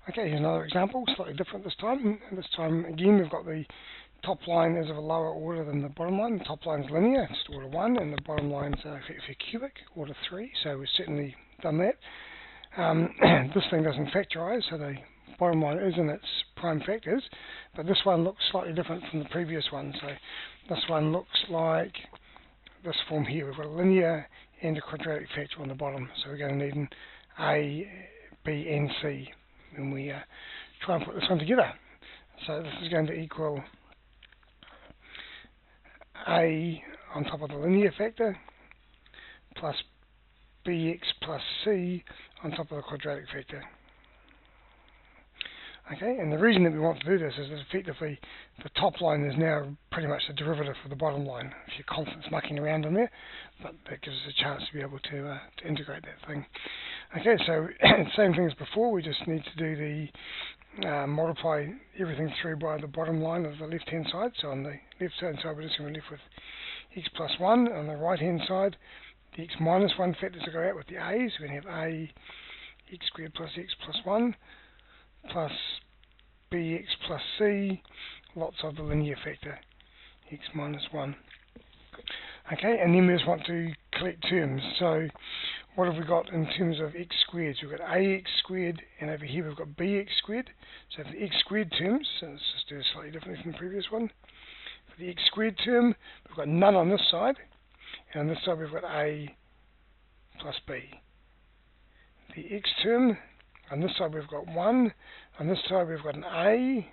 Okay, here's another example, slightly different this time. And this time, again, we've got the top line is of a lower order than the bottom line. The top line is linear, it's order 1, and the bottom line is effectively cubic, order 3, so we've certainly done that. This thing doesn't factorise, so the bottom line is in its prime factors, but this one looks slightly different from the previous one. So this one looks like this form here. We've got a linear and a quadratic factor on the bottom, so we're going to need an A, B and C when we try and put this one together. So this is going to equal A on top of the linear factor plus bx plus c on top of the quadratic factor. Okay, and the reason that we want to do this is that effectively the top line is now pretty much the derivative of the bottom line. A few constants mucking around in there, but that gives us a chance to be able to integrate that thing. Okay, so same thing as before, we just need to do the multiply everything through by the bottom line of the left hand side. So on the left hand side we're just going to be left with x plus 1. On the right hand side the x minus 1 factors will go out with the a's. We're going to have a x squared plus x plus 1 plus bx plus c, lots of the linear factor, x minus 1. Okay, and then we just want to collect terms. So what have we got in terms of x squared? So we've got ax squared, and over here we've got bx squared. So for the x squared terms, so let's just do it slightly differently from the previous one. For the x squared term, we've got none on this side, and on this side we've got a plus b. The x term, on this side we've got 1, on this side we've got an a,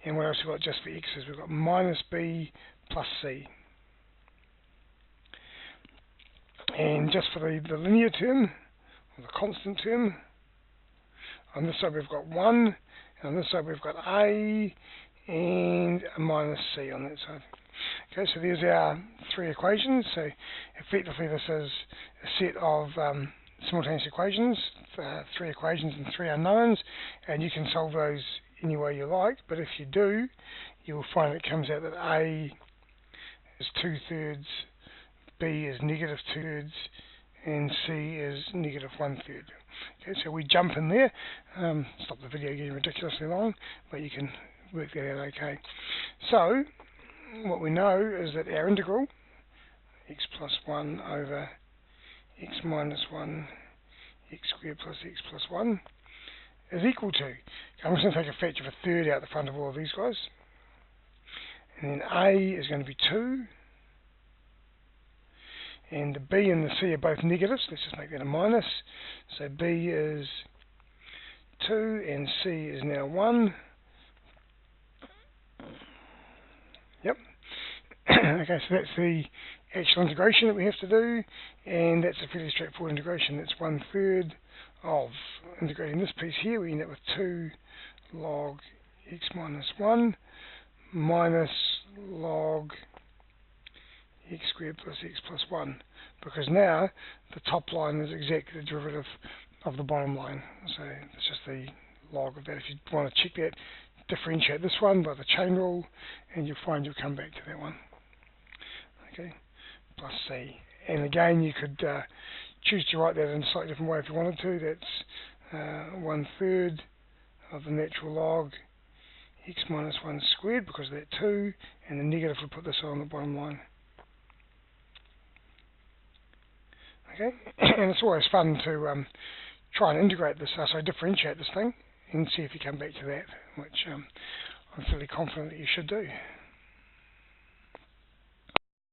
and what else we've got just for x's? We've got minus b plus c. And just for the linear term, or the constant term, on this side we've got 1, and on this side we've got a, and a minus c on that side. Okay, so there's our 3 equations. So effectively this is a set of simultaneous equations, 3 equations and 3 unknowns, and you can solve those any way you like, but if you do, you'll find it comes out that A is 2/3, B is negative 2/3, and C is negative 1/3. Okay, so we jump in there, stop the video getting ridiculously long, but you can work that out okay. So, what we know is that our integral, x plus 1 over x minus 1, x squared plus x plus 1, is equal to, I'm just going to take a factor of a third out the front of all of these guys, and then a is going to be 2, and the b and the c are both negatives. Let's just make that a minus. So b is 2 and c is now 1. Yep. Okay, so that's the actual integration that we have to do, and that's a pretty straightforward integration. That's 1/3 of integrating this piece here. We end up with 2 log x minus 1 minus log x squared plus x plus 1, because now the top line is exactly the derivative of the bottom line. So it's just the log of that. If you want to check that, differentiate this one by the chain rule, and you'll find you'll come back to that one. Okay, plus c. And again, you could choose to write that in a slightly different way if you wanted to. That's 1/3 of the natural log x minus 1 squared, because of that 2, and the negative will put this on the bottom line. Okay, and it's always fun to try and integrate this, differentiate this thing, and see if you come back to that, which I'm fairly confident that you should do.